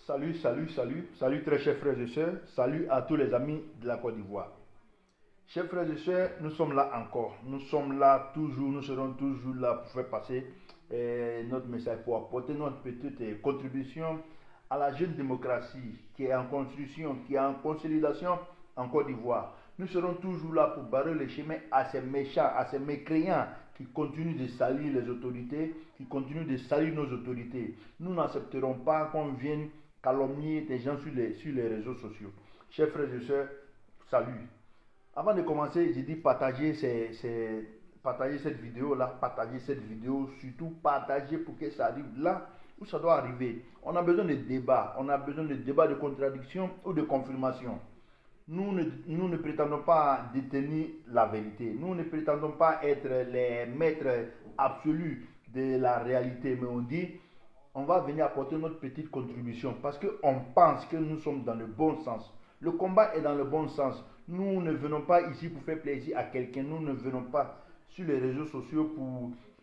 Salut très chers frères et sœurs, salut à tous les amis de la Côte d'Ivoire. Chers frères et sœurs, nous sommes là encore, nous sommes là toujours, nous serons toujours là pour faire passer notre message, pour apporter notre petite contribution à la jeune démocratie qui est en construction, qui est en consolidation en Côte d'Ivoire. Nous serons toujours là pour barrer le chemin à ces méchants, à ces mécréants qui continuent de salir les autorités, qui continuent de salir nos autorités. Nous n'accepterons pas qu'on vienne calomnier des gens sur les réseaux sociaux. Chers frères et sœurs, salut. Avant de commencer, j'ai dit partager cette vidéo-là, partager cette vidéo, surtout partager pour que ça arrive là où ça doit arriver. On a besoin de débats, on a besoin de débats de contradiction ou de confirmation. Nous ne prétendons pas détenir la vérité. Nous ne prétendons pas être les maîtres absolus de la réalité. Mais on dit, on va venir apporter notre petite contribution parce qu'on pense que nous sommes dans le bon sens. Le combat est dans le bon sens. Nous ne venons pas ici pour faire plaisir à quelqu'un. Nous ne venons pas sur les réseaux sociaux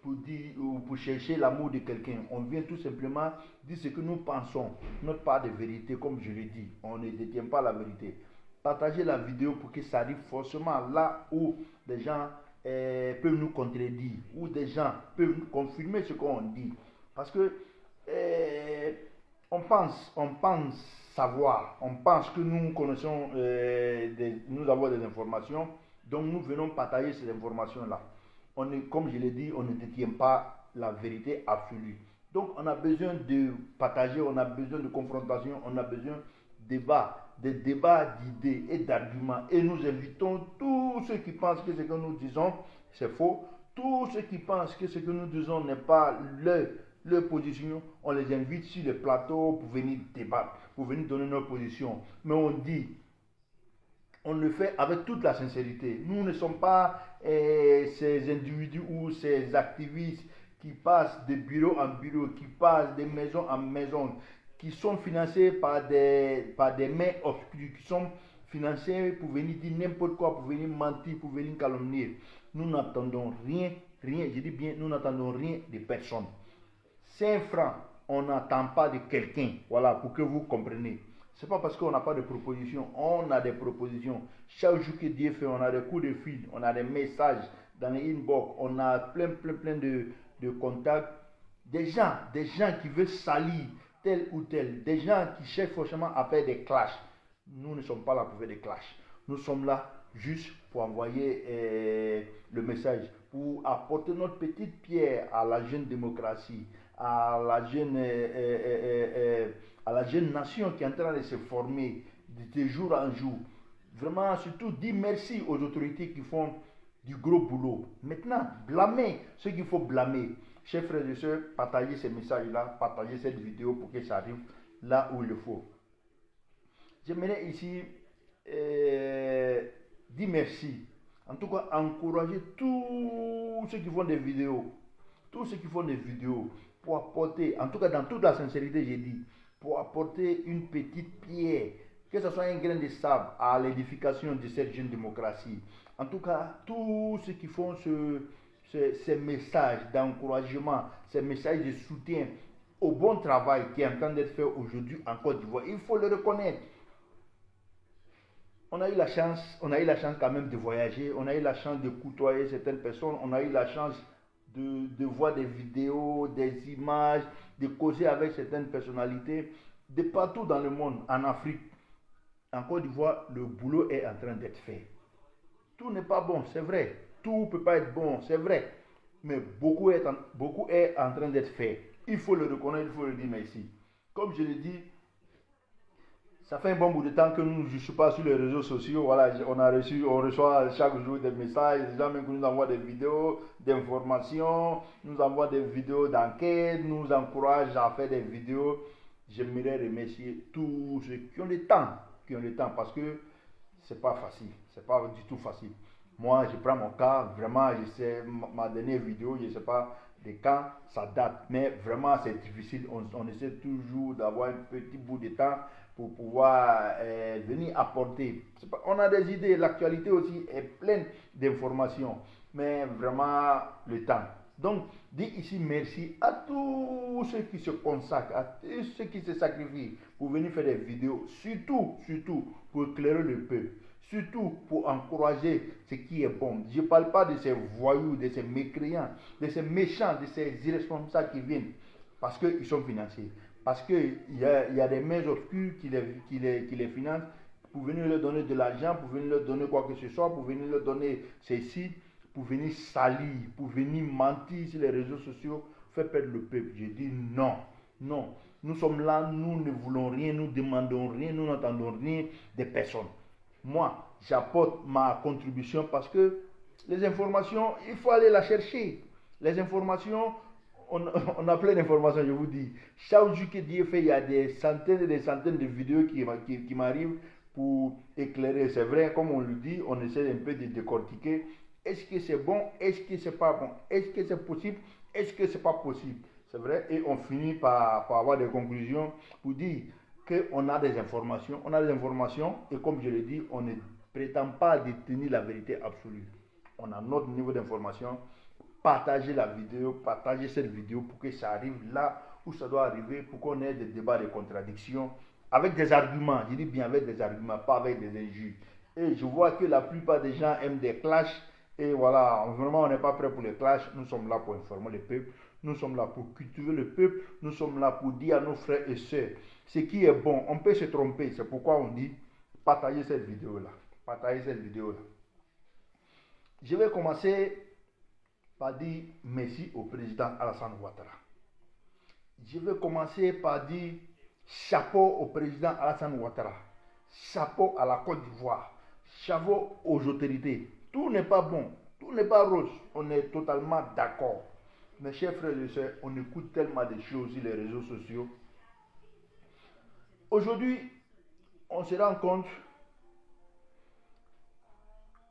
pour dire ou pour chercher l'amour de quelqu'un. On vient tout simplement dire ce que nous pensons. Notre part de vérité, comme je l'ai dit. On ne détient pas la vérité. Partagez la vidéo pour que ça arrive forcément là où des gens peuvent nous contredire, où des gens peuvent nous confirmer ce qu'on dit. Parce que on pense savoir, on pense que nous connaissons, nous avons des informations, donc nous venons partager ces informations-là. Comme je l'ai dit, on ne détient pas la vérité absolue. Donc on a besoin de partager, on a besoin de confrontation, on a besoin de débats d'idées et d'arguments. Et nous invitons tous ceux qui pensent que ce que nous disons, c'est faux, tous ceux qui pensent que ce que nous disons n'est pas leur position, on les invite sur les plateaux pour venir débattre, pour venir donner notre position. Mais on le fait avec toute la sincérité. Nous ne sommes pas ces individus ou ces activistes qui passent de bureau en bureau, qui passent de maison en maison, qui sont financés par des mains obscures, qui sont financés pour venir dire n'importe quoi, pour venir mentir, pour venir calomnier. Nous n'attendons rien, je dis bien, nous n'attendons rien de personne. 5 francs, on n'attend pas de quelqu'un, voilà, pour que vous compreniez. Ce n'est pas parce qu'on n'a pas de propositions, on a des propositions. Chaque jour que Dieu fait, on a des coups de fil, on a des messages dans les inbox, on a plein de contacts. Des gens qui veulent salir tel ou tel, des gens qui cherchent forcément à faire des clashs. Nous ne sommes pas là pour faire des clashs. Nous sommes là juste pour envoyer le message, pour apporter notre petite pierre à la jeune démocratie, à la jeune nation qui est en train de se former de jour en jour. Vraiment, surtout, dire merci aux autorités qui font du gros boulot. Maintenant, blâmer ceux qu'il faut blâmer. Chers frères et sœurs, partagez ces messages-là, partagez cette vidéo pour que ça arrive là où il le faut. J'aimerais ici dire merci. En tout cas, encourager tous ceux qui font des vidéos. Tous ceux qui font des vidéos pour apporter, en tout cas dans toute la sincérité, j'ai dit, pour apporter une petite pierre, que ce soit un grain de sable à l'édification de cette jeune démocratie. En tout cas, tous ceux qui font ces messages d'encouragement, ces messages de soutien au bon travail qui est en train d'être fait aujourd'hui en Côte d'Ivoire, il faut le reconnaître. On a eu la chance quand même de voyager, on a eu la chance de côtoyer certaines personnes, on a eu la chance de voir des vidéos, des images, de causer avec certaines personnalités de partout dans le monde, en Afrique. En Côte d'Ivoire, le boulot est en train d'être fait. Tout n'est pas bon, c'est vrai. Tout ne peut pas être bon, c'est vrai. Mais beaucoup est en train d'être fait. Il faut le reconnaître, il faut le dire merci. Comme je l'ai dit, ça fait un bon bout de temps que nous ne suis pas sur les réseaux sociaux. Voilà, on reçoit chaque jour des messages, des gens même qui nous envoient des vidéos d'informations, nous envoient des vidéos d'enquête, nous encouragent à faire des vidéos. J'aimerais remercier tous ceux qui ont le temps, parce que c'est pas facile, c'est pas du tout facile. Moi, je prends mon cas, vraiment, je sais, ma dernière vidéo, je ne sais pas de quand ça date, mais vraiment c'est difficile. On essaie toujours d'avoir un petit bout de temps pour pouvoir venir apporter. On a des idées, l'actualité aussi est pleine d'informations, mais vraiment le temps. Donc, dis ici merci à tous ceux qui se consacrent, à tous ceux qui se sacrifient pour venir faire des vidéos, surtout pour éclairer le peuple, surtout pour encourager ce qui est bon. Je ne parle pas de ces voyous, de ces mécréants, de ces méchants, de ces irresponsables qui viennent parce qu'ils sont financiers, parce qu'il y a des mains obscures qui les financent pour venir leur donner de l'argent, pour venir leur donner quoi que ce soit, pour venir leur donner ceci, pour venir salir, pour venir mentir sur les réseaux sociaux, faire perdre le peuple. Je dis non, non. Nous sommes là, nous ne voulons rien, nous demandons rien, nous n'entendons rien des personnes. Moi, j'apporte ma contribution parce que les informations, il faut aller la chercher. Les informations, on a plein d'informations, je vous dis. Chaque jour que Dieu fait, il y a des centaines et des centaines de vidéos qui m'arrivent pour éclairer. C'est vrai, comme on le dit, on essaie un peu de décortiquer. Est-ce que c'est bon? Est-ce que c'est pas bon? Est-ce que c'est possible? Est-ce que c'est pas possible? C'est vrai, et on finit par avoir des conclusions pour dire qu'on a des informations. On a des informations, et comme je l'ai dit, on ne prétend pas détenir la vérité absolue. On a notre niveau d'information. Partagez la vidéo, partagez cette vidéo pour que ça arrive là où ça doit arriver, pour qu'on ait des débats, des contradictions, avec des arguments. Je dis bien avec des arguments, pas avec des injures. Et je vois que la plupart des gens aiment des clashs. Et voilà, vraiment, on n'est pas prêt pour les clashs. Nous sommes là pour informer le peuple. Nous sommes là pour cultiver le peuple. Nous sommes là pour dire à nos frères et sœurs ce qui est bon. On peut se tromper. C'est pourquoi on dit partagez cette vidéo-là. Partagez cette vidéo-là. Je vais commencer par dire merci au président Alassane Ouattara. Je vais commencer par dire chapeau au président Alassane Ouattara. Chapeau à la Côte d'Ivoire. Chapeau aux autorités. Tout n'est pas bon, tout n'est pas rose. On est totalement d'accord. Mes chers frères et sœurs, on écoute tellement de choses sur les réseaux sociaux. Aujourd'hui, on se rend compte,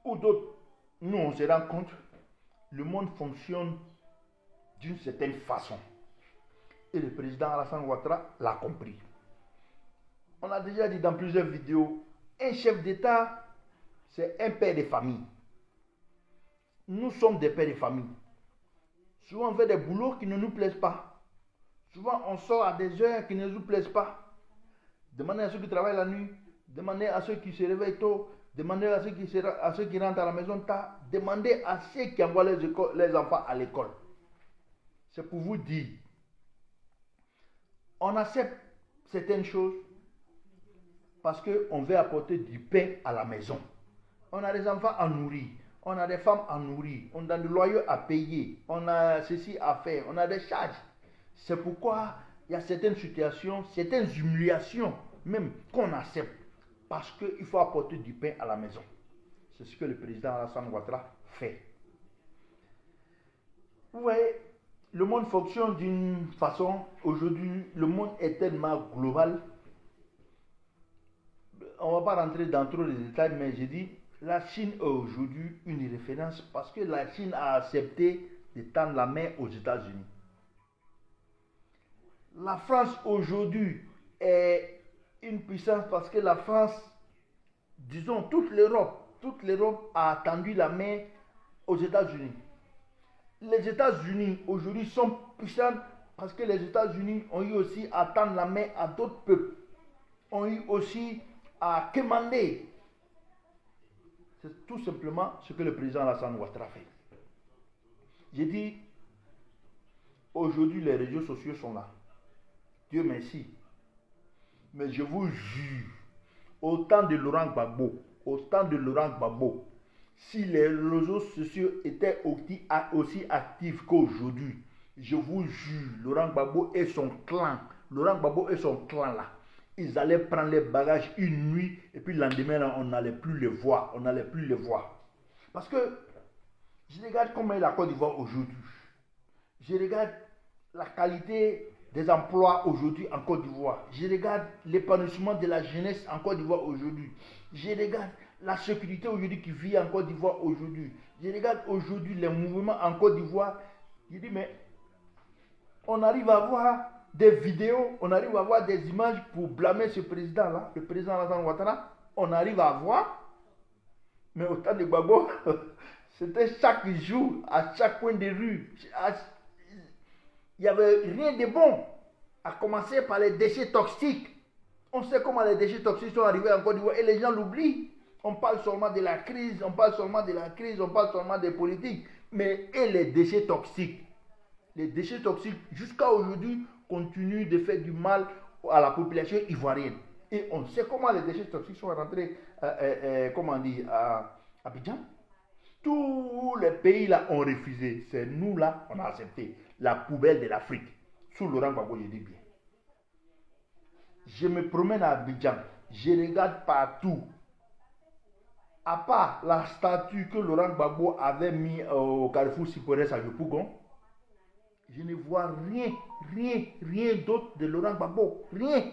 ou d'autres, nous on se rend compte, le monde fonctionne d'une certaine façon. Et le président Alassane Ouattara l'a compris. On a déjà dit dans plusieurs vidéos, un chef d'État, c'est un père de famille. Nous sommes des pères de famille. Souvent on fait des boulots qui ne nous plaisent pas. Souvent on sort à des heures qui ne nous plaisent pas. Demandez à ceux qui travaillent la nuit, demandez à ceux qui se réveillent tôt, demandez à ceux qui rentrent à la maison tard, demandez à ceux qui envoient les enfants à l'école. C'est pour vous dire, on accepte certaines choses parce qu'on veut apporter du pain à la maison. On a des enfants à nourrir. On a des femmes à nourrir, on a des loyers à payer, on a ceci à faire, on a des charges. C'est pourquoi il y a certaines situations, certaines humiliations même qu'on accepte parce qu'il faut apporter du pain à la maison. C'est ce que le président Alassane Ouattara fait. Vous voyez, le monde fonctionne d'une façon, aujourd'hui, le monde est tellement global. On ne va pas rentrer dans trop de détails, mais j'ai dit, la Chine est aujourd'hui une référence parce que la Chine a accepté de tendre la main aux États-Unis. La France aujourd'hui est une puissance parce que la France, disons toute l'Europe a tendu la main aux États-Unis. Les États-Unis aujourd'hui sont puissants parce que les États-Unis ont eu aussi à tendre la main à d'autres peuples, ont eu aussi à commander. C'est tout simplement ce que le président Alassane Ouattara fait. J'ai dit, aujourd'hui les réseaux sociaux sont là. Dieu merci. Mais je vous jure, au temps de Laurent Gbagbo, si les réseaux sociaux étaient aussi actifs qu'aujourd'hui, je vous jure, Laurent Gbagbo et son clan là, ils allaient prendre les bagages une nuit et puis le lendemain, on n'allait plus les voir. Parce que je regarde comment est la Côte d'Ivoire aujourd'hui. Je regarde la qualité des emplois aujourd'hui en Côte d'Ivoire. Je regarde l'épanouissement de la jeunesse en Côte d'Ivoire aujourd'hui. Je regarde la sécurité aujourd'hui qui vit en Côte d'Ivoire aujourd'hui. Je regarde aujourd'hui les mouvements en Côte d'Ivoire. Je dis, mais on arrive à voir des vidéos, on arrive à voir des images pour blâmer ce président-là, le président Alassane Ouattara. On arrive à voir, mais au temps de Gbagbo, C'était chaque jour, à chaque coin de rue. Il n'y avait rien de bon. À commencer par les déchets toxiques. On sait comment les déchets toxiques sont arrivés en Côte d'Ivoire et les gens l'oublient. On parle seulement de la crise, on parle seulement des politiques. Mais et les déchets toxiques? Les déchets toxiques, jusqu'à aujourd'hui, continuent de faire du mal à la population ivoirienne. Et on sait comment les déchets toxiques sont rentrés, comment on dit, à Abidjan. Tous les pays là ont refusé. C'est nous là, on a accepté. La poubelle de l'Afrique. Sous Laurent Gbagbo, je dis bien. Je me promène à Abidjan. Je regarde partout. À part la statue que Laurent Gbagbo avait mis au Carrefour Sipores à Yopougon, je ne vois rien d'autre de Laurent Gbagbo. Rien.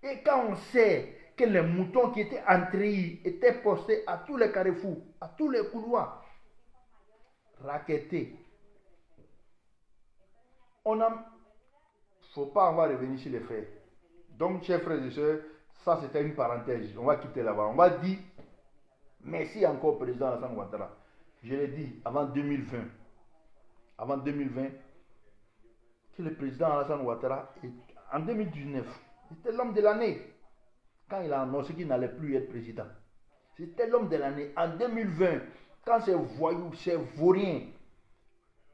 Et quand on sait que les moutons qui étaient entrés étaient postés à tous les carrefours, à tous les couloirs, raquettés, on a... faut pas, on va revenir sur les faits. Donc, chers frères et sœurs, ça c'était une parenthèse. On va quitter là-bas. On va dire merci encore président Alassane Ouattara. Je l'ai dit avant 2020. Avant 2020, que le président Alassane Ouattara, en 2019, était l'homme de l'année. Quand il a annoncé qu'il n'allait plus être président. C'était l'homme de l'année. En 2020, quand ces voyous, ces vauriens,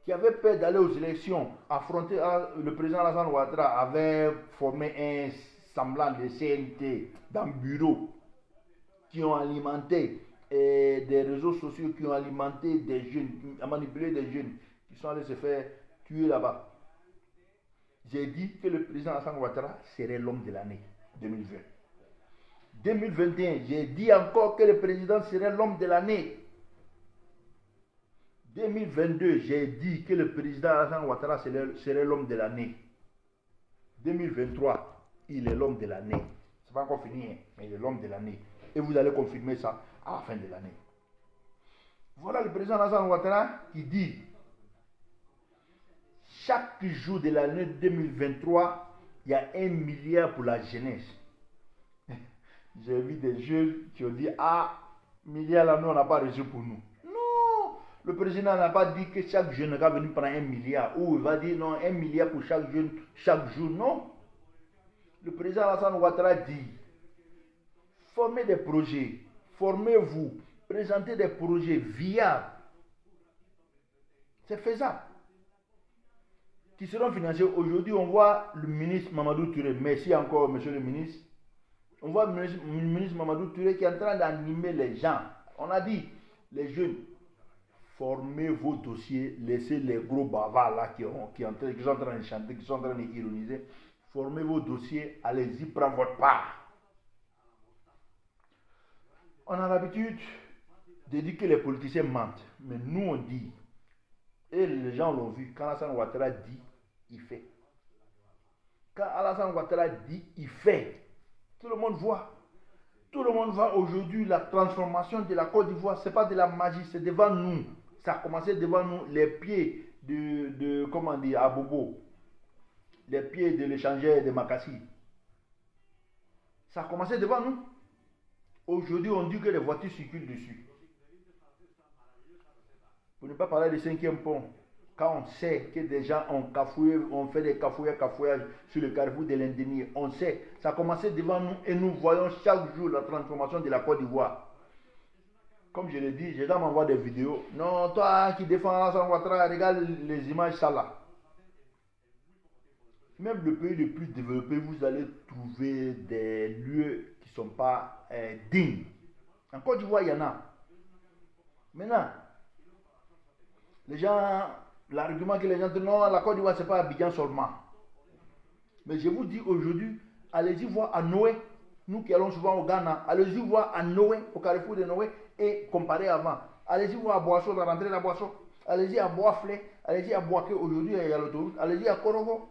qui avaient peur d'aller aux élections, affronter le président Alassane Ouattara, avait formé un semblant de CNT dans le bureau, qui ont alimenté des réseaux sociaux, qui ont alimenté des jeunes, qui ont manipulé des jeunes, qui sont allés se faire tuer là-bas. J'ai dit que le président Alassane Ouattara serait l'homme de l'année 2020. 2021, j'ai dit encore que le président serait l'homme de l'année. 2022, j'ai dit que le président Alassane Ouattara serait l'homme de l'année. 2023, il est l'homme de l'année. C'est pas encore fini, hein, mais il est l'homme de l'année. Et vous allez confirmer ça à la fin de l'année. Voilà le président Alassane Ouattara qui dit: chaque jour de l'année 2023, il y a 1 milliard pour la jeunesse. J'ai vu des jeunes qui ont dit: ah, milliard là, nous, on n'a pas reçu pour nous. Non, le président n'a pas dit que chaque jeune va venir prendre 1 milliard. Ou il va dire non, 1 milliard pour chaque jeune, chaque jour. Non. Le président Alassane Ouattara dit: formez des projets, formez-vous, présentez des projets viables. C'est faisable. Qui seront financés. Aujourd'hui, on voit le ministre Mamadou Touré. Merci encore, monsieur le ministre. On voit le ministre Mamadou Touré qui est en train d'animer les gens. On a dit, les jeunes, formez vos dossiers, laissez les gros bavards là qui sont en train de chanter, qui sont en train d'ironiser. Formez vos dossiers, allez-y, prenez votre part. On a l'habitude de dire que les politiciens mentent. Mais nous, on dit, et les gens l'ont vu, quand Alassane Ouattara dit, il fait. Quand Alassane Ouattara dit, il fait. Tout le monde voit. Tout le monde voit aujourd'hui la transformation de la Côte d'Ivoire. Ce n'est pas de la magie, c'est devant nous. Ça a commencé devant nous, les pieds de comment dire, Abobo. Les pieds de l'échangeur de Makassi. Ça a commencé devant nous. Aujourd'hui, on dit que les voitures circulent dessus. Pour ne pas parler du 5e pont, quand on sait que des gens ont cafouillé, on fait des cafouillages sur le carrefour de l'Indénier, on sait, ça a commencé devant nous et nous voyons chaque jour la transformation de la Côte d'Ivoire. Comme je l'ai dit, les gens m'envoient des vidéos. Non, toi qui défends Alassane Ouattara, regarde les images ça là. Même le pays le plus développé, vous allez trouver des lieux qui ne sont pas dignes. En Côte d'Ivoire, il y en a. Maintenant, les gens, l'argument que les gens disent, non, la Côte d'Ivoire, ce n'est pas Abidjan seulement. Mais je vous dis aujourd'hui, allez-y voir à Noé, nous qui allons souvent au Ghana, allez-y voir à Noé, au carrefour de Noé, et comparer avant. Allez-y voir à Boisseau, la rentrée de Boisseau. Allez-y à Boisflé, allez-y à Boaké, aujourd'hui il y a l'autoroute. Allez-y à Korogo,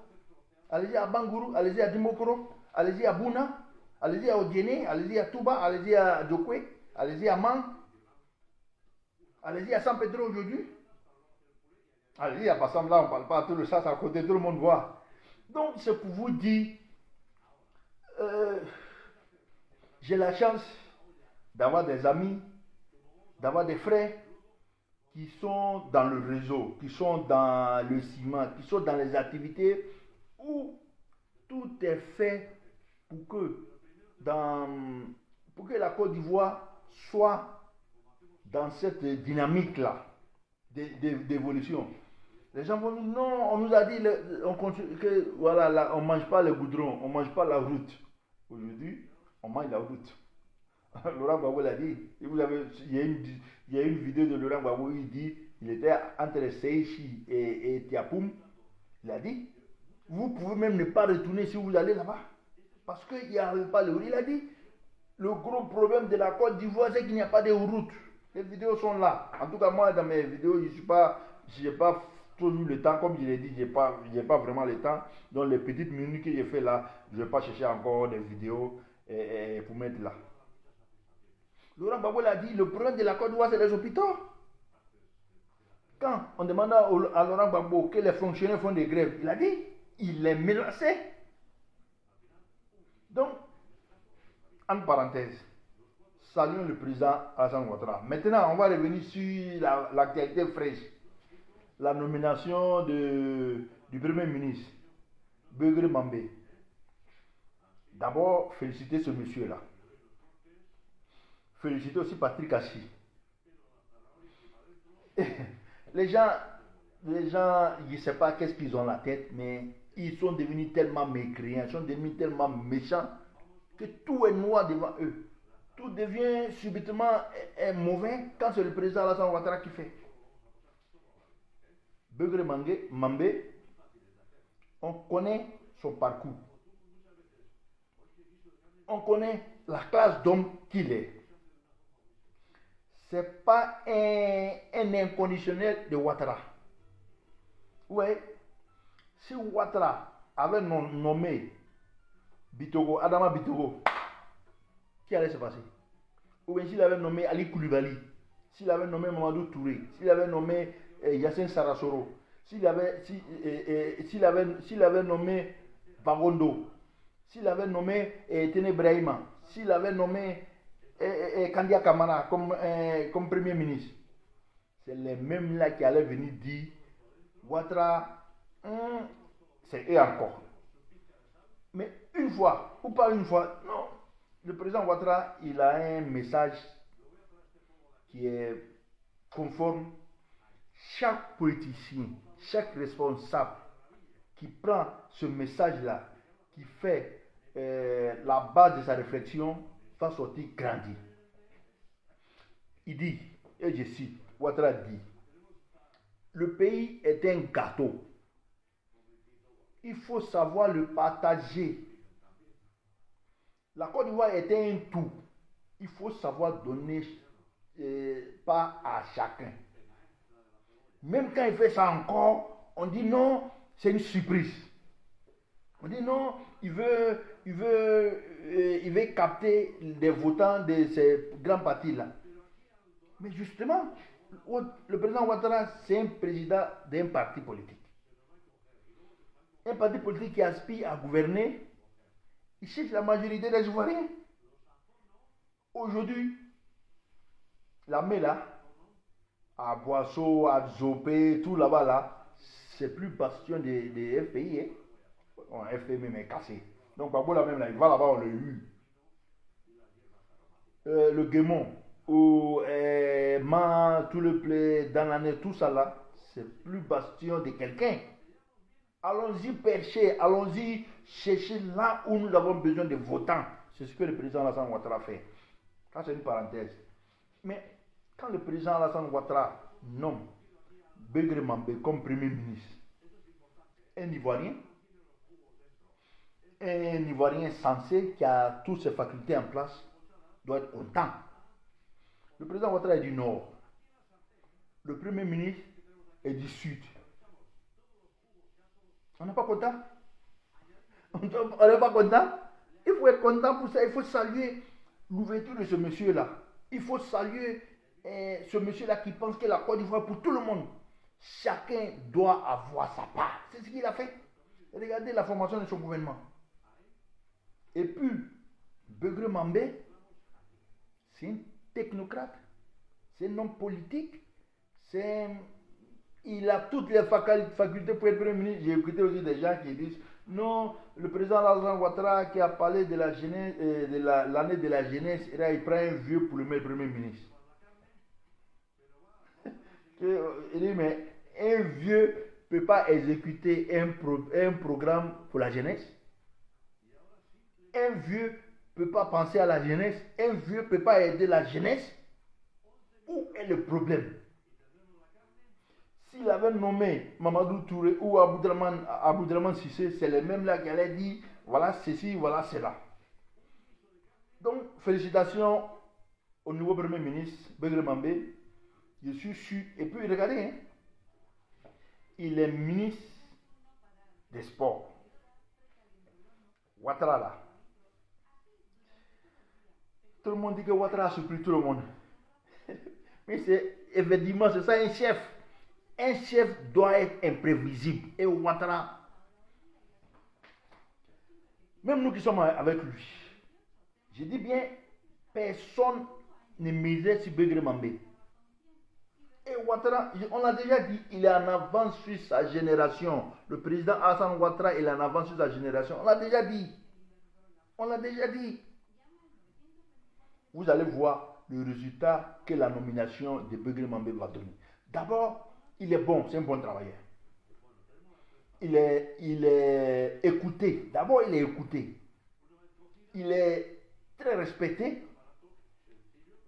allez-y à Bangourou, allez-y à Dimokoro, allez-y à Bouna, allez-y à Odiene, allez-y à Touba, allez-y à Djokwe, allez-y à Man, allez-y à San Pedro aujourd'hui. Allez-y à Bassam, là on ne parle pas, tout le ça, à côté, tout le monde voit. Donc c'est pour vous dire, j'ai la chance d'avoir des amis, d'avoir des frères, qui sont dans le réseau, qui sont dans le ciment, qui sont dans les activités où tout est fait pour que, pour que la Côte d'Ivoire soit dans cette dynamique-là d'évolution. Les gens vont dire non, on nous a dit que voilà, là, on ne mange pas le goudron, on ne mange pas la route. Aujourd'hui, on mange la route. Laurent Gbagbo l'a dit. Il y a une vidéo de Laurent Gbagbo où il dit il était entre Seichi et Tiapoum. Il a dit vous pouvez même ne pas retourner si vous allez là-bas. Parce qu'il n'y a pas de route. Il a dit le gros problème de la Côte d'Ivoire, c'est qu'il n'y a pas de route. Les vidéos sont là. En tout cas, moi, dans mes vidéos, je n'ai pas tout eu le temps. Comme je l'ai dit, je n'ai pas vraiment le temps. Donc, les petites minutes que j'ai fait là, je ne vais pas chercher encore des vidéos pour mettre là. Laurent Gbagbo l'a dit, le problème de la Côte d'Ivoire, c'est les hôpitaux. Quand on demande à Laurent Gbagbo que les fonctionnaires font des grèves, il a dit, il les menaçait. Donc, en parenthèse, saluons le président Alassane Ouattara. Maintenant, on va revenir sur l'actualité fraîche. La nomination du Premier ministre, Beugre Mambé. D'abord, féliciter ce monsieur-là. Féliciter aussi Patrick Assi. Les gens, je ne sais pas qu'est-ce qu'ils ont en la tête, mais ils sont devenus tellement mécréants, ils sont devenus tellement méchants que tout est noir devant eux. Tout devient subitement mauvais quand c'est le président Alassane Ouattara qui fait. Beugre Mambé, on connaît son parcours. On connaît la classe d'homme qu'il est. Ce n'est pas un inconditionnel de Ouattara. Ouais, si Ouattara avait nommé Bitogo, Adama Bitogo, qui allait se passer? Ou bien s'il avait nommé Ali Koulibaly, s'il avait nommé Mamadou Touré, s'il avait nommé Yassine Sarasoro, s'il avait nommé Bagondo, s'il avait nommé Tene Brahima, s'il avait nommé Kandia Kamara comme Premier ministre, c'est les mêmes là qui allaient venir dire Ouattara, c'est eux encore. Mais une fois, ou pas une fois, non. Le président Ouattara, il a un message qui est conforme. Chaque politicien, chaque responsable qui prend ce message-là, qui fait la base de sa réflexion, va sortir grandi. Il dit, et je cite, Ouattara dit, le pays est un gâteau. Il faut savoir le partager. La Côte d'Ivoire est un tout. Il faut savoir donner pas à chacun. Même quand il fait ça encore, on dit non, c'est une surprise. On dit non, il veut capter des votants de ces grands partis-là. Mais justement, le président Ouattara, c'est un président d'un parti politique. Un parti politique qui aspire à gouverner, il cherche la majorité des Ivoiriens. Aujourd'hui, l'armée là, à Boisseau, à Zopé, tout là-bas là, c'est plus bastion des FPI. Hein? Bon, FPI même est cassé. Donc Gbagbo là même là, il va là-bas, on l'a eu. Le Guémon, ou tout le play dans l'année, tout ça là, c'est plus bastion de quelqu'un. Allons-y percher, allons-y chercher là où nous avons besoin de votants. C'est ce que le président Alassane Ouattara fait. Ça, c'est une parenthèse. Mais quand le président Alassane Ouattara nomme Beugre Mambé comme Premier ministre, un Ivoirien sensé qui a toutes ses facultés en place, doit être content. Le président Ouattara est du Nord. Le Premier ministre est du Sud. On n'est pas content? On n'est pas content? Il faut être content pour ça. Il faut saluer l'ouverture de ce monsieur-là. Il faut saluer ce monsieur-là qui pense que la Côte d'Ivoire pour tout le monde. Chacun doit avoir sa part. C'est ce qu'il a fait. Regardez la formation de son gouvernement. Et puis, Beugre Mambé, c'est un technocrate. C'est un homme politique. Il a toutes les facultés pour être Premier ministre. J'ai écouté aussi des gens qui disent non, le président Alassane Ouattara qui a parlé de la jeunesse, l'année de la jeunesse, et là, il prend un vieux pour le mettre Premier ministre. Il dit, mais un vieux ne peut pas exécuter un programme pour la jeunesse. Un vieux ne peut pas penser à la jeunesse. Un vieux ne peut pas aider la jeunesse. Où est le problème? S'il avait nommé Mamadou Touré ou Aboudraman Sissé, c'est les mêmes là qui allaient dire voilà ceci, voilà cela. Donc, félicitations au nouveau Premier ministre, Begré Mambé. Je suis sûr. Et puis, regardez, hein, il est ministre des Sports. Ouattara là. Tout le monde dit que Ouattara a surpris tout le monde. Mais c'est effectivement, c'est ça un chef. Un chef doit être imprévisible. Et Ouattara, même nous qui sommes avec lui, je dis bien, personne ne misait sur Begré Mambé. Et Ouattara, on l'a déjà dit, il est en avance sur sa génération. Le président Alassane Ouattara, il est en avance sur sa génération. On l'a déjà dit. On l'a déjà dit. Vous allez voir le résultat que la nomination de Begré Mambé va donner. D'abord, il est bon, c'est un bon travailleur. Il est écouté. D'abord, il est écouté. Il est très respecté.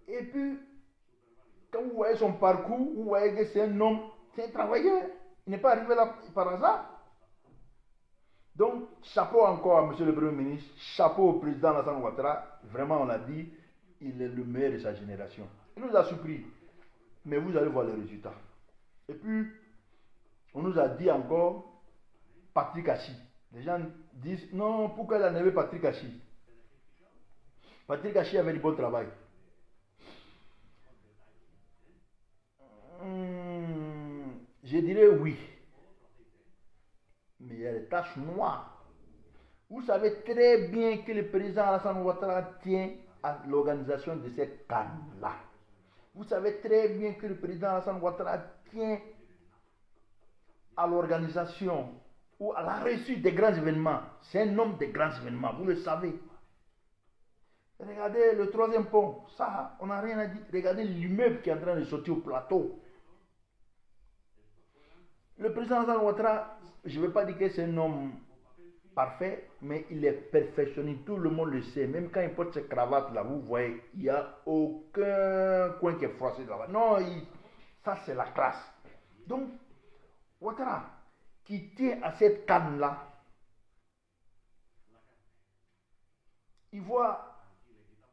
Et puis, quand vous voyez son parcours, vous voyez que c'est un homme, c'est un travailleur. Il n'est pas arrivé là par hasard. Donc, chapeau encore à M. le Premier ministre, chapeau au président Alassane Ouattara. Vraiment, on l'a dit, il est le meilleur de sa génération. Il nous a surpris. Mais vous allez voir les résultats. Et puis, on nous a dit encore Patrick Hachi. Les gens disent, non, pourquoi il a enlevé Patrick Hachi? Patrick Hachi avait du bon travail. Je dirais oui. Mais il y a des taches noires. Vous savez très bien que le président Alassane Ouattara tient à l'organisation de cette CAN-là. Vous savez très bien que le président Alassane Ouattara tient à l'organisation ou à la réussite des grands événements. C'est un homme des grands événements, vous le savez. Regardez le troisième pont, ça, on n'a rien à dire. Regardez l'immeuble qui est en train de sortir au plateau. Le président Alassane Ouattara, je ne veux pas dire que c'est un homme parfait, mais il est perfectionné. Tout le monde le sait. Même quand il porte ses cravates là, vous voyez, il n'y a aucun coin qui est froissé là-bas. Non, ça c'est la classe. Donc, Ouattara, qui tient à cette canne-là, il voit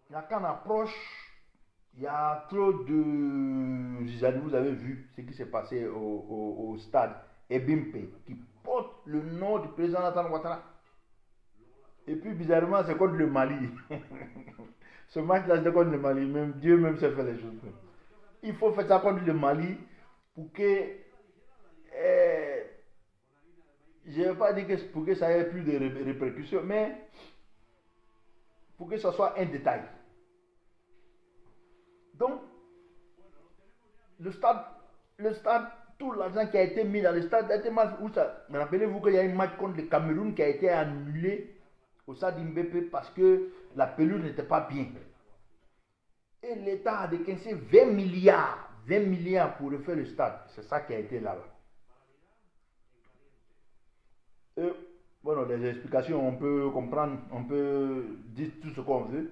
la canne approche, il y a trop de... Vous avez vu ce qui s'est passé au stade Ebimpe, qui porte le nom du président Alassane Ouattara. Et puis bizarrement, c'est contre le Mali. Ce match-là, c'est contre le Mali. Même Dieu même sait faire les choses. Il faut faire ça contre le Mali pour que... je ne vais pas dire que pour que ça ait plus de répercussions, mais pour que ce soit un détail. Donc, le stade, tout l'argent qui a été mis dans le stade a été mal. Rappelez-vous qu'il y a un match contre le Cameroun qui a été annulé au stade Mbépé parce que la pelouse n'était pas bien. Et l'État a décaissé 20 milliards pour refaire le stade. C'est ça qui a été là. Bon, les explications, on peut comprendre, on peut dire tout ce qu'on veut,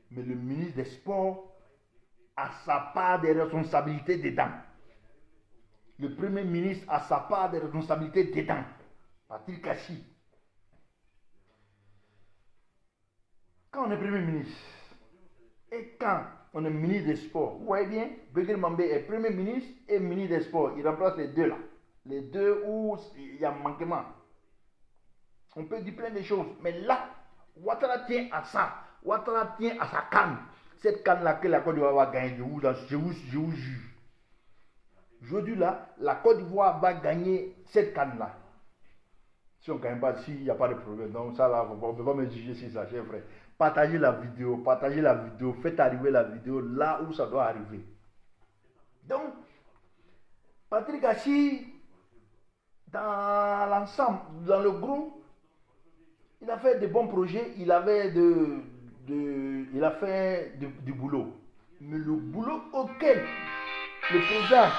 mais le ministre des Sports a sa part de responsabilité dedans. Le Premier ministre a sa part de responsabilité dedans. Patrick Hachi. Quand on est Premier ministre et quand on est ministre des Sports, vous voyez bien, Begré Mambé est Premier ministre et ministre des Sports. Il remplace les deux là. Les deux où il y a manquement. On peut dire plein de choses. Mais là, Ouattara tient à ça. Ouattara tient à sa canne. Cette canne-là que la Côte d'Ivoire va gagner, je vous jure. Aujourd'hui, là, la Côte d'Ivoire va gagner cette canne-là. Si on ne gagne pas, s'il n'y a pas de problème. Donc ça, là, on ne peut pas me juger si ça, cher frère. Partagez la vidéo, faites arriver la vidéo là où ça doit arriver. Donc, Patrick Achi, dans l'ensemble, dans le groupe, il a fait de bons projets, il a fait du boulot. Mais le boulot auquel le président,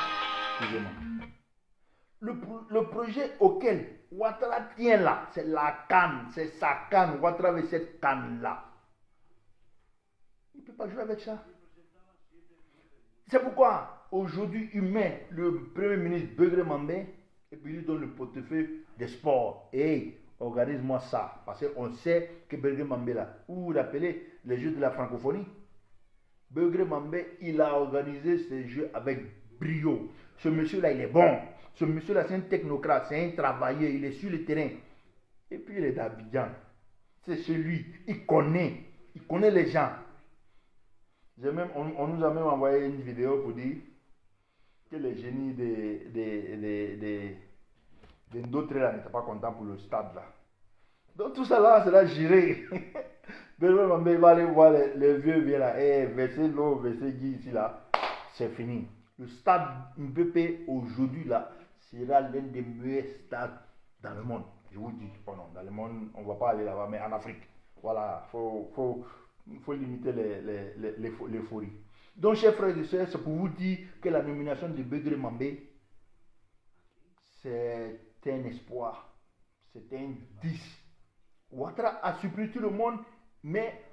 excusez-moi, le projet auquel Ouattara tient là, c'est la canne, c'est sa canne. Ouattara avec cette canne-là. Il ne peut pas jouer avec ça. C'est pourquoi aujourd'hui, il met le Premier ministre Begré Mambé et puis il lui donne le portefeuille des sports. Et organise-moi ça. Parce qu'on sait que Begré Mambé là, vous vous rappelez les Jeux de la francophonie? Begré Mambé, il a organisé ces Jeux avec brio. Ce monsieur-là, il est bon. Ce monsieur-là, c'est un technocrate, c'est un travailleur, il est sur le terrain. Et puis il est d'Abidjan. C'est celui, il connaît les gens. On nous a même envoyé une vidéo pour dire que les génies d'autres là n'étaient pas contents pour le stade là. Donc tout ça là, c'est là géré. Benoît Mambé va aller voir les vieux vieux là, verser l'eau, verser Guy ici là, c'est fini. Le stade Mpepe aujourd'hui là sera l'un des meilleurs stades dans le monde. Je vous dis, oh non, dans le monde, on ne va pas aller là-bas, mais en Afrique. Voilà, il faut limiter l'euphorie. Donc, chers frères et sœurs, c'est pour vous dire que la nomination de Begré Mambé, c'est un espoir, c'est un 10. Ouattara a surpris tout le monde, mais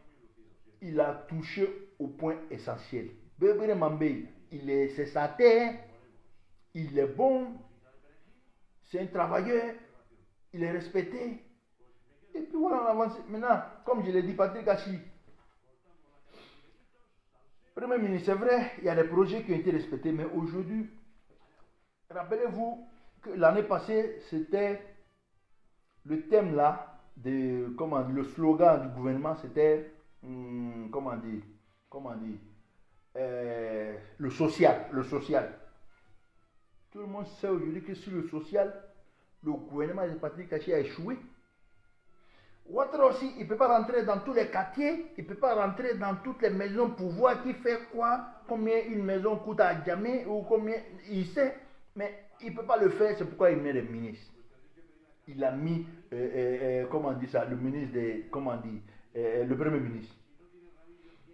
il a touché au point essentiel. Begré Mambé, c'est sa terre, il est bon, c'est un travailleur, il est respecté. Et puis voilà, on avance. Maintenant, comme je l'ai dit, Patrick Achi, Premier ministre, c'est vrai, il y a des projets qui ont été respectés, mais aujourd'hui, rappelez-vous que l'année passée, c'était le thème là, le slogan du gouvernement, c'était, le social. Tout le monde sait aujourd'hui que sur le social, le gouvernement de Patrick Achi a échoué. Ouattara aussi, il ne peut pas rentrer dans tous les quartiers, il ne peut pas rentrer dans toutes les maisons pour voir qui fait quoi, combien une maison coûte à Djamé ou combien il sait, mais il ne peut pas le faire, c'est pourquoi il met les ministres. Il a mis, le ministre le Premier ministre.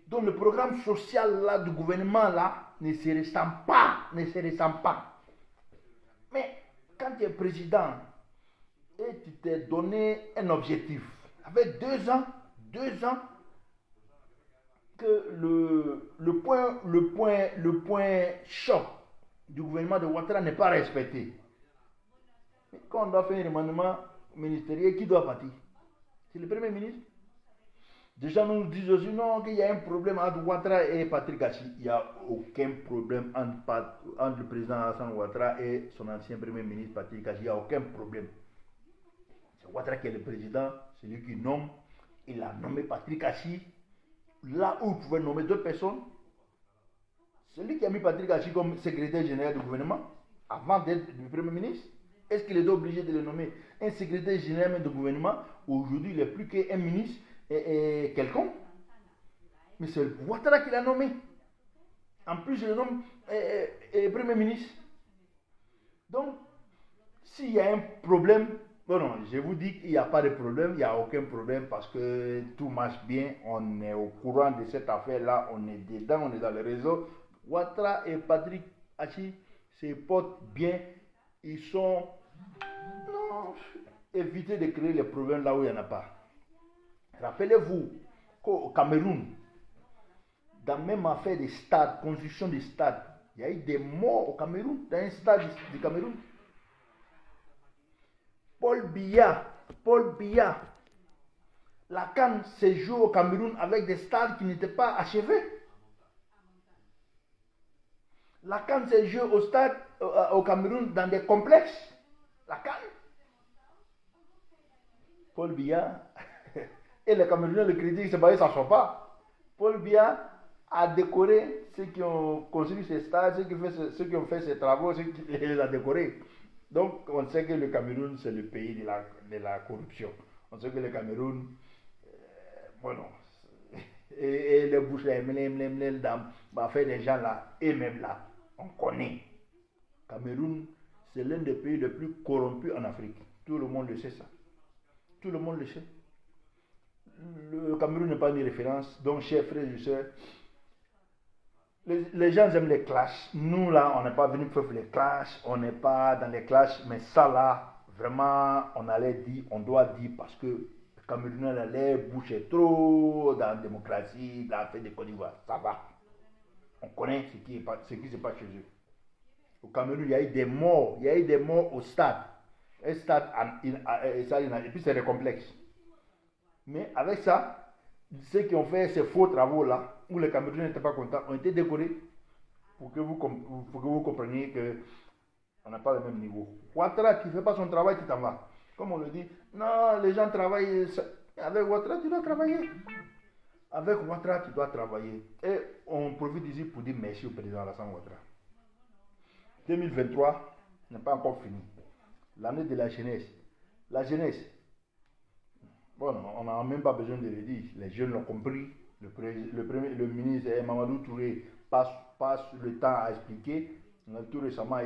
Donc le programme social là, du gouvernement là ne se ressent pas. Mais quand tu es président et tu t'es donné un objectif, avec 2 ans, que le point choc du gouvernement de Ouattara n'est pas respecté. Mais quand on doit faire un remaniement ministériel, qui doit partir? C'est le Premier ministre. Déjà, nous disons aussi non, qu'il y a un problème entre Ouattara et Patrick Achi. Il n'y a aucun problème entre le président Alassane Ouattara et son ancien Premier ministre Patrick Achi. Il n'y a aucun problème. C'est Ouattara qui est le président, c'est lui qui nomme. Il a nommé Patrick Achi là où il pouvait nommer 2 personnes. C'est lui qui a mis Patrick Achi comme secrétaire général du gouvernement avant d'être le Premier ministre. Est-ce qu'il est obligé de le nommer un secrétaire général du gouvernement? Aujourd'hui, il n'est plus qu'un ministre et quelqu'un. Mais c'est Ouattara qui l'a nommé. En plus, je le nomme Premier ministre. Donc, s'il y a un problème, non, je vous dis qu'il n'y a pas de problème, il n'y a aucun problème parce que tout marche bien, on est au courant de cette affaire-là, on est dedans, on est dans le réseau. Ouattara et Patrick Achi se portent bien, ils sont... Non, évitez de créer les problèmes là où il n'y en a pas. Rappelez-vous qu'au Cameroun, dans même affaire des stades, construction des stades, il y a eu des morts au Cameroun, dans un stade du Cameroun. Paul Biya, la CAN se joue au Cameroun avec des stades qui n'étaient pas achevés. La CAN se joue au Cameroun dans des complexes. La CAN. Paul Biya, et les Camerounais le critiquent, c'est pas ça ne s'en sort pas. Paul Biya a décoré ceux qui ont construit ces stades, ceux qui ont fait ces travaux, il les a décorés. Donc, on sait que le Cameroun, c'est le pays de la corruption. On sait que le Cameroun, et les bouches, les dames, faire des gens là, et même là, on connaît. Cameroun, c'est l'un des pays les plus corrompus en Afrique. Tout le monde le sait ça. Tout le monde le sait. Le Cameroun n'est pas une référence. Donc, chers frères et sœurs, les gens aiment les clashs. Nous, là, on n'est pas venus faire les clashs. On n'est pas dans les clashs. Mais ça, là, vraiment, on allait dire, on doit dire parce que le Camerounais allait boucher trop dans la démocratie, dans la fête de Côte d'Ivoire. Ça va. On connaît ce qui se passe chez eux. Au Cameroun, il y a eu des morts. Il y a eu des morts au stade. Un stade, et puis c'est des complexes. Mais avec ça, ceux qui ont fait ces faux travaux-là, où les Camerounais n'étaient pas contents, ont été décorés pour que vous compreniez qu'on n'a pas le même niveau. Ouattara, tu ne fais pas son travail, tu t'en vas. Comme on le dit, non, les gens travaillent. Avec Ouattara, tu dois travailler. Avec Ouattara, tu dois travailler. Et on profite ici pour dire merci au président Alassane Ouattara. 2023 n'est pas encore fini. L'année de la jeunesse. La jeunesse. Bon, on n'a même pas besoin de le dire. Les jeunes l'ont compris. Le ministre Mamadou Touré passe le temps à expliquer. Tout récemment,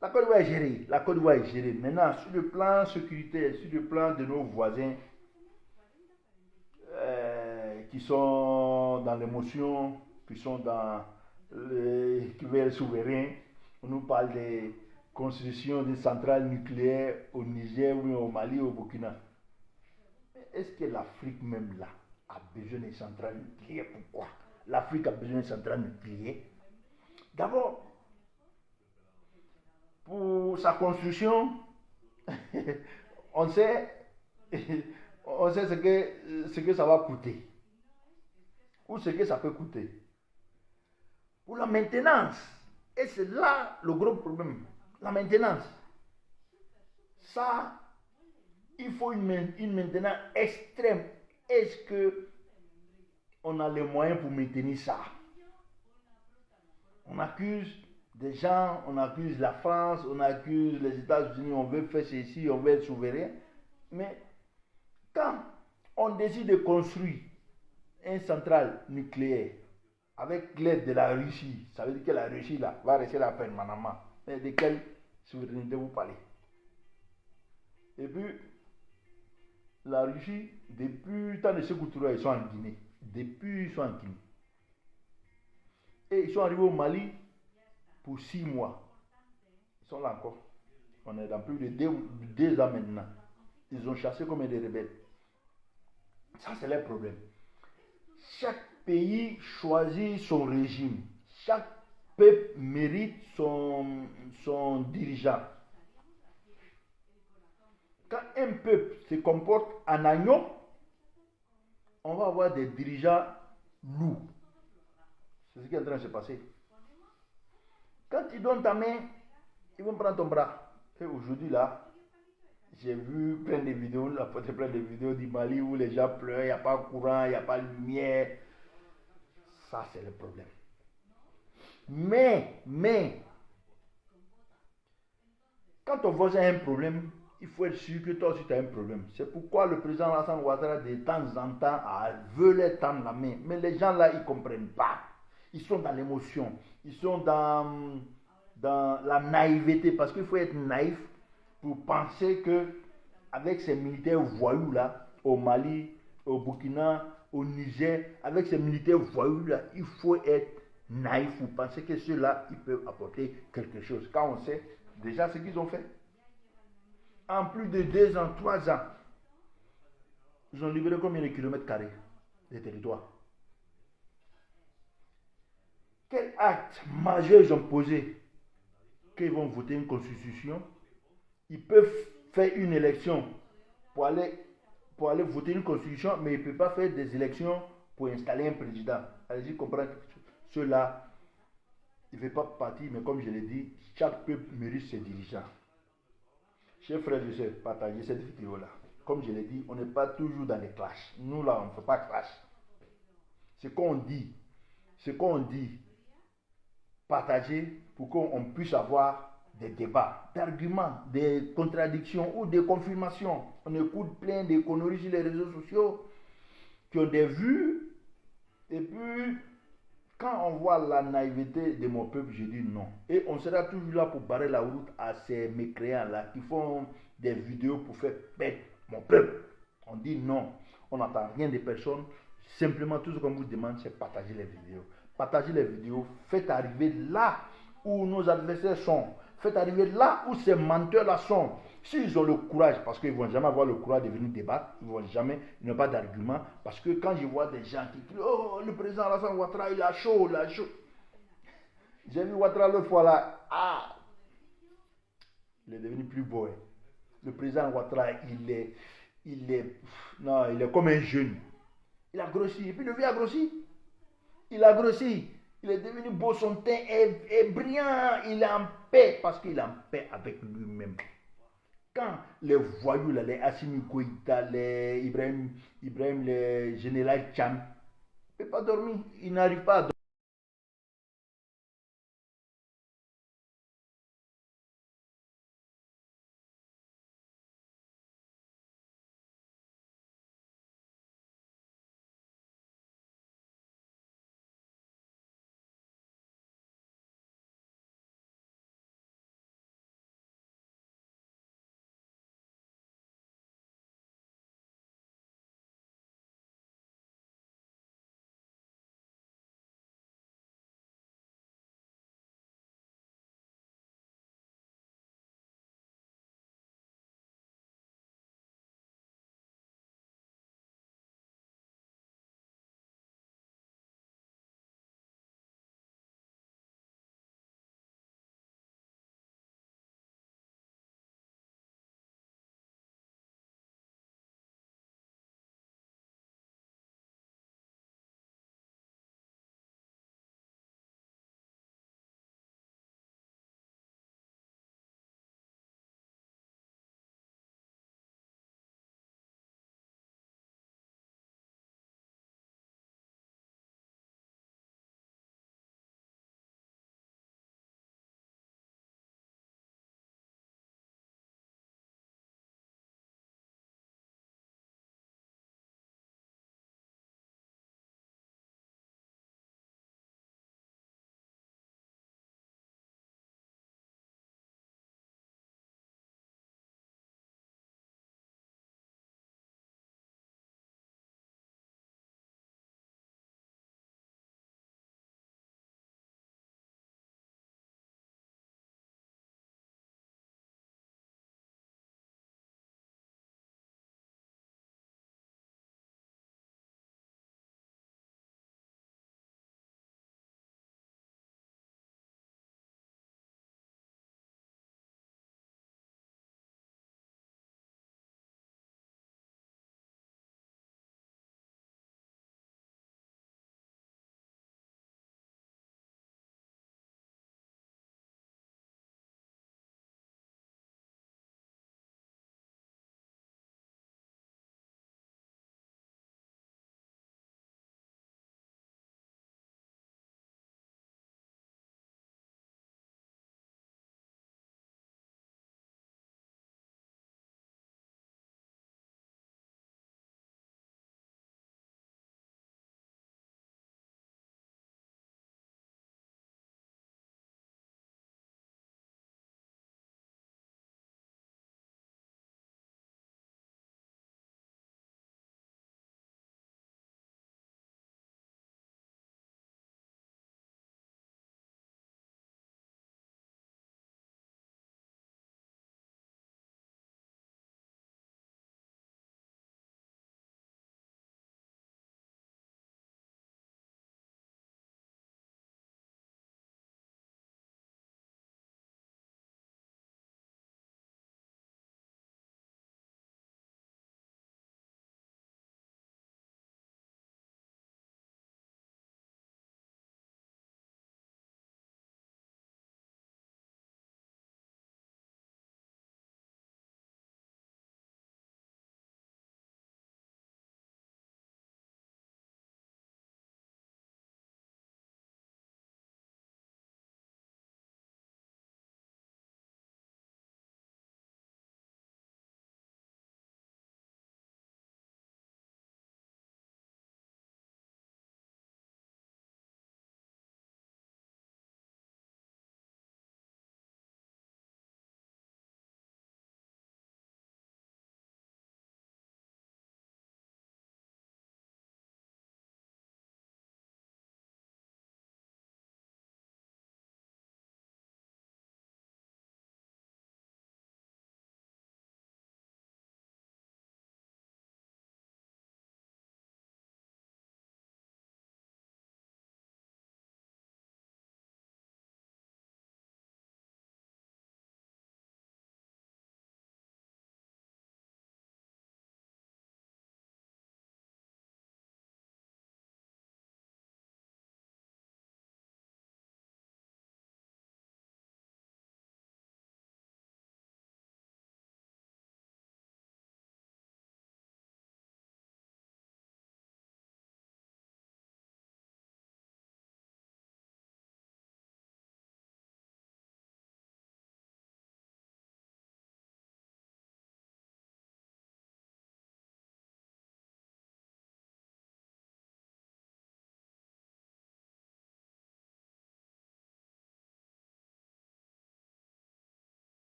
la Côte d'Ivoire est gérée. La Côte d'Ivoire est gérée. Maintenant, sur le plan sécuritaire, sur le plan de nos voisins qui sont dans l'émotion, qui veulent souverains, on nous parle des constructions d'une centrale nucléaire au Niger, ou au Mali, au Burkina. Est-ce que l'Afrique même là a besoin d'une centrale nucléaire? Pourquoi l'Afrique a besoin d'une centrale nucléaire? D'abord, pour sa construction, on sait ce que ça va coûter. Ou ce que ça peut coûter. Pour la maintenance, et c'est là le gros problème, la maintenance. Ça, il faut une maintenance extrême. Est-ce qu'on a les moyens pour maintenir ça? On accuse des gens, on accuse la France, on accuse les États-Unis, on veut faire ceci, on veut être souverain. Mais quand on décide de construire une centrale nucléaire avec l'aide de la Russie, ça veut dire que la Russie là, va rester là permanemment. Mais de quelle souveraineté vous parlez? Et puis, la Russie, depuis le temps de Sékou Touré, ils sont en Guinée. Depuis, ils sont en Guinée. Et ils sont arrivés au Mali pour 6 mois. Ils sont là encore. On est dans plus de 2 ans maintenant. Ils ont chassé comme des rebelles. Ça, c'est leur problème. Chaque pays choisit son régime. Chaque peuple mérite son dirigeant. Quand un peuple se comporte en agneau, on va avoir des dirigeants loups. C'est ce qui est en train de se passer. Quand ils donnent ta main, ils vont prendre ton bras. Et aujourd'hui là, j'ai vu plein de vidéos, du Mali où les gens pleurent, il n'y a pas de courant, il n'y a pas de lumière. Ça, c'est le problème. Mais, quand ton voisin a un problème, il faut être sûr que toi aussi tu as un problème. C'est pourquoi le président Alassane Ouattara, de temps en temps, veut leur tendre la main. Mais les gens là, ils ne comprennent pas. Ils sont dans l'émotion. Ils sont dans la naïveté. Parce qu'il faut être naïf pour penser que avec ces militaires voyous là, au Mali, au Burkina, au Niger, avec ces militaires voyous là, il faut être naïf pour penser que ceux-là, ils peuvent apporter quelque chose. Quand on sait déjà ce qu'ils ont fait. En plus de 2 ans, 3 ans, ils ont libéré combien de kilomètres carrés de territoire? Quel acte majeur ils ont posé? Qu'ils vont voter une constitution. Ils peuvent faire une élection pour aller voter une constitution, mais ils ne peuvent pas faire des élections pour installer un président. Allez-y comprendre ceux-là, il ne fait pas partie, mais comme je l'ai dit, chaque peuple mérite ses dirigeants. Chers frères et sœurs, partagez cette vidéo-là. Comme je l'ai dit, on n'est pas toujours dans les clashs. Nous là, on ne fait pas clash. Ce qu'on dit, partagez pour qu'on puisse avoir des débats, d'arguments, des contradictions ou des confirmations. On écoute plein de conneries sur les réseaux sociaux qui ont des vues et puis Quand on voit la naïveté de mon peuple, je dis non. Et on sera toujours là pour barrer la route à ces mécréants-là qui font des vidéos pour faire perdre mon peuple. On dit non. On n'entend rien de personne. Simplement, tout ce qu'on vous demande, c'est partager les vidéos. Partagez les vidéos. Faites arriver là où nos adversaires sont. Faites arriver là où ces menteurs-là sont. S'ils ont le courage, parce qu'ils ne vont jamais avoir le courage de venir débattre, ils n'ont pas d'argument. Parce que quand je vois des gens qui crient, oh, le président Alassane Ouattara, il a chaud, il a chaud. J'ai vu Ouattara l'autre fois là, il est devenu plus beau. Hein. Le président Ouattara, il est comme un jeune. Il a grossi, et puis le vieux a grossi. Il a grossi. Il est devenu beau, son teint est brillant, il est en paix, parce qu'il est en paix avec lui-même. Quand les voyous, les Assimi Goïta, les Ibrahim, les général Cham, ne peuvent pas dormir, ils n'arrivent pas à dormir.